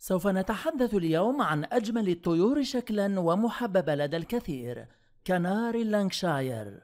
سوف نتحدث اليوم عن أجمل الطيور شكلاً ومحببة لدى الكثير، كناري لانكشاير.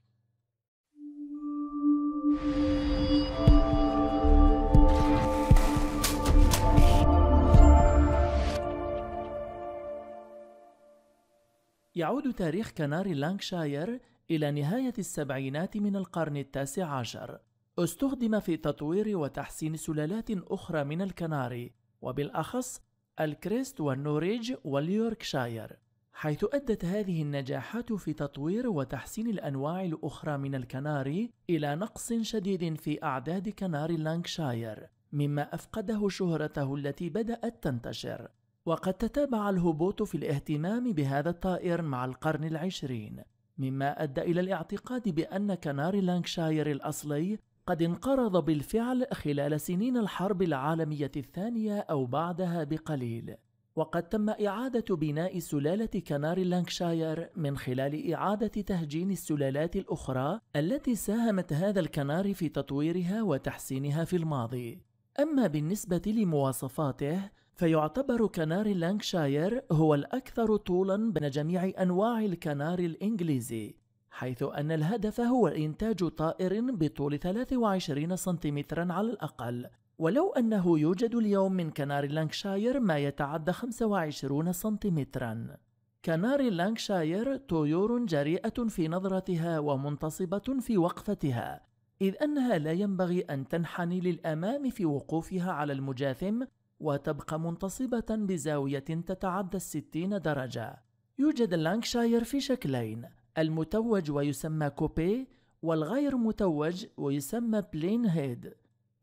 يعود تاريخ كناري لانكشاير إلى نهاية السبعينات من القرن التاسع عشر. استخدم في تطوير وتحسين سلالات أخرى من الكناري، وبالأخص الكريست والنوريج واليوركشاير، حيث أدت هذه النجاحات في تطوير وتحسين الأنواع الأخرى من الكناري إلى نقص شديد في أعداد كناري لانكشاير، مما أفقده شهرته التي بدأت تنتشر. وقد تتابع الهبوط في الاهتمام بهذا الطائر مع القرن العشرين، مما أدى إلى الاعتقاد بأن كناري لانكشاير الأصلي قد انقرض بالفعل خلال سنين الحرب العالمية الثانية أو بعدها بقليل. وقد تم إعادة بناء سلالة كناري لانكشاير من خلال إعادة تهجين السلالات الأخرى التي ساهمت هذا الكناري في تطويرها وتحسينها في الماضي. أما بالنسبة لمواصفاته، فيعتبر كناري لانكشاير هو الأكثر طولاً بين جميع أنواع الكناري الإنجليزي، حيث أن الهدف هو إنتاج طائر بطول 23 سنتيمتراً على الأقل، ولو أنه يوجد اليوم من كناري لانكشاير ما يتعدى 25 سنتيمتراً. كناري لانكشاير طيور جريئة في نظرتها ومنتصبة في وقفتها، إذ أنها لا ينبغي أن تنحني للأمام في وقوفها على المجاثم، وتبقى منتصبة بزاوية تتعدى 60 درجة. يوجد اللانكشاير في شكلين، المتوج ويسمى كوبي، والغير متوج ويسمى بلين هيد،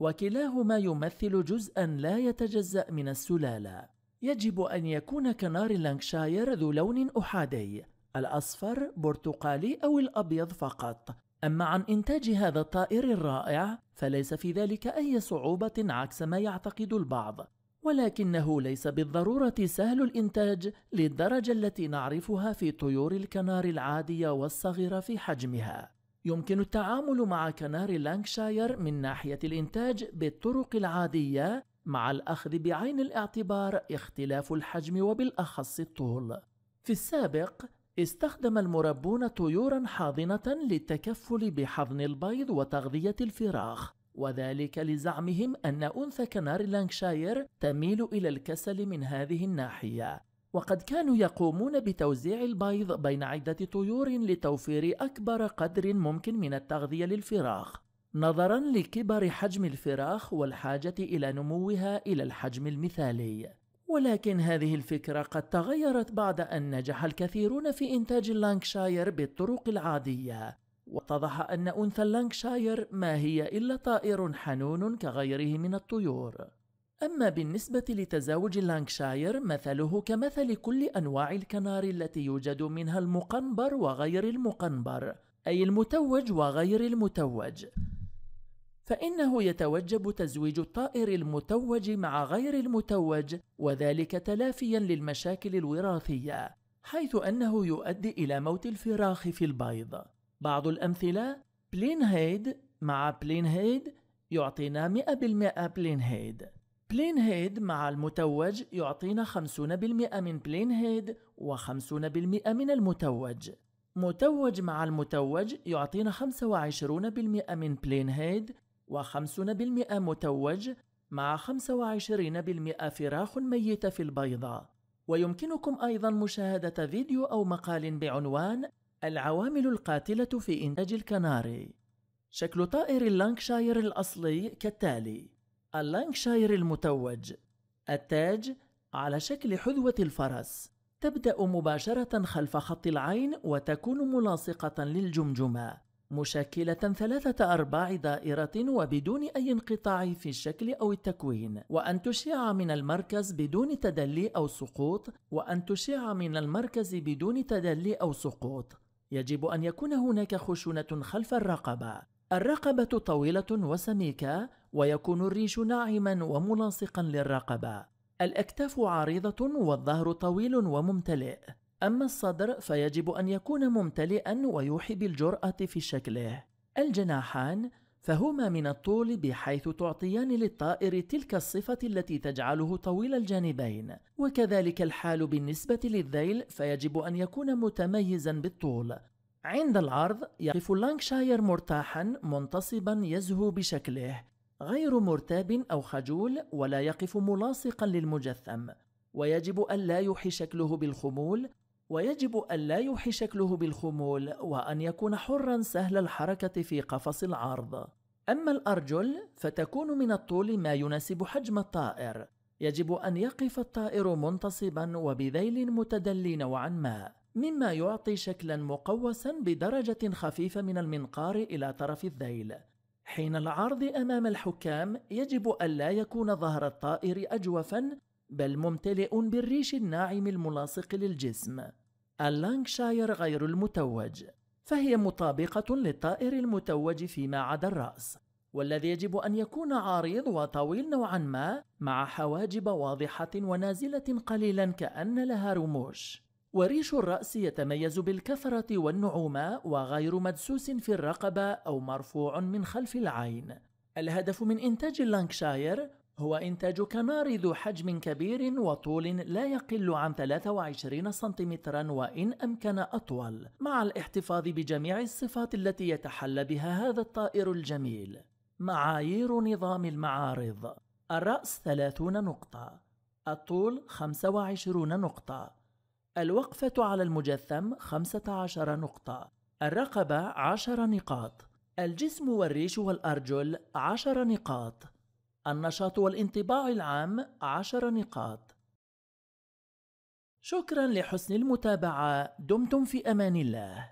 وكلاهما يمثل جزءا لا يتجزأ من السلالة. يجب أن يكون كناري لانكشاير ذو لون أحادي، الأصفر، برتقالي أو الأبيض فقط. أما عن إنتاج هذا الطائر الرائع فليس في ذلك أي صعوبة عكس ما يعتقد البعض، ولكنه ليس بالضرورة سهل الإنتاج للدرجة التي نعرفها في طيور الكناري العادية والصغيرة في حجمها. يمكن التعامل مع كناري لانكشاير من ناحية الإنتاج بالطرق العادية، مع الأخذ بعين الاعتبار اختلاف الحجم وبالأخص الطول. في السابق استخدم المربون طيورا حاضنة للتكفل بحضن البيض وتغذية الفراخ، وذلك لزعمهم أن أنثى كناري لانكشاير تميل إلى الكسل من هذه الناحية، وقد كانوا يقومون بتوزيع البيض بين عدة طيور لتوفير أكبر قدر ممكن من التغذية للفراخ، نظرا لكبر حجم الفراخ والحاجة إلى نموها إلى الحجم المثالي. ولكن هذه الفكرة قد تغيرت بعد أن نجح الكثيرون في إنتاج اللانكشاير بالطرق العادية، واتضح أن أنثى اللانكشاير ما هي إلا طائر حنون كغيره من الطيور. أما بالنسبة لتزاوج اللانكشاير، مثله كمثل كل أنواع الكناري التي يوجد منها المقنبر وغير المقنبر، أي المتوج وغير المتوج، فإنه يتوجب تزويج الطائر المتوج مع غير المتوج، وذلك تلافيا للمشاكل الوراثية، حيث أنه يؤدي إلى موت الفراخ في البيض. بعض الأمثلة: بلين هيد مع بلين هيد يعطينا 100% بلين هيد. بلين هيد مع المتوج يعطينا 50% من بلين هيد و50% من المتوج. متوج مع المتوج يعطينا 25% من بلين هيد و50% متوج، مع 25% فراخ ميتة في البيضة. ويمكنكم أيضا مشاهدة فيديو أو مقال بعنوان العوامل القاتلة في إنتاج الكناري. شكل طائر اللانكشاير الأصلي كالتالي: اللانكشاير المتوج، التاج على شكل حذوة الفرس، تبدأ مباشرة خلف خط العين وتكون ملاصقة للجمجمة، مشكلة 3 أرباع دائرة وبدون أي انقطاع في الشكل أو التكوين، وأن تشع من المركز بدون تدلي أو سقوط، وأن تشع من المركز بدون تدلي أو سقوط. يجب أن يكون هناك خشونة خلف الرقبة. الرقبة طويلة وسميكة، ويكون الريش ناعما وملاصقا للرقبة. الأكتاف عريضة والظهر طويل وممتلئ. أما الصدر فيجب أن يكون ممتلئا ويوحي بالجرأة في شكله. الجناحان فهما من الطول بحيث تعطيان للطائر تلك الصفة التي تجعله طويل الجانبين، وكذلك الحال بالنسبة للذيل، فيجب أن يكون متميزا بالطول. عند العرض يقف اللانكشاير مرتاحا منتصبا يزهو بشكله، غير مرتاب أو خجول، ولا يقف ملاصقا للمجثم، ويجب ألا يوحي شكله بالخمول وأن يكون حرا سهل الحركة في قفص العرض. أما الأرجل فتكون من الطول ما يناسب حجم الطائر، يجب أن يقف الطائر منتصبا وبذيل متدلي نوعا ما، مما يعطي شكلا مقوسا بدرجة خفيفة من المنقار إلى طرف الذيل. حين العرض أمام الحكام يجب ألا يكون ظهر الطائر أجوفا، بل ممتلئ بالريش الناعم الملاصق للجسم. اللانكشاير غير المتوج، فهي مطابقة للطائر المتوج فيما عدا الرأس، والذي يجب أن يكون عريض وطويل نوعا ما، مع حواجب واضحة ونازلة قليلا كأن لها رموش. وريش الرأس يتميز بالكثرة والنعومة، وغير مدسوس في الرقبة أو مرفوع من خلف العين. الهدف من إنتاج اللانكشاير هو إنتاج كنار ذو حجم كبير وطول لا يقل عن 23 سنتيمترا وإن أمكن أطول، مع الاحتفاظ بجميع الصفات التي يتحلى بها هذا الطائر الجميل. معايير نظام المعارض: الرأس 30 نقطة، الطول 25 نقطة، الوقفة على المجثم 15 نقطة، الرقبة 10 نقاط، الجسم والريش والأرجل 10 نقاط، النشاط والانطباع العام 10 نقاط. شكرا لحسن المتابعة، دمتم في أمان الله.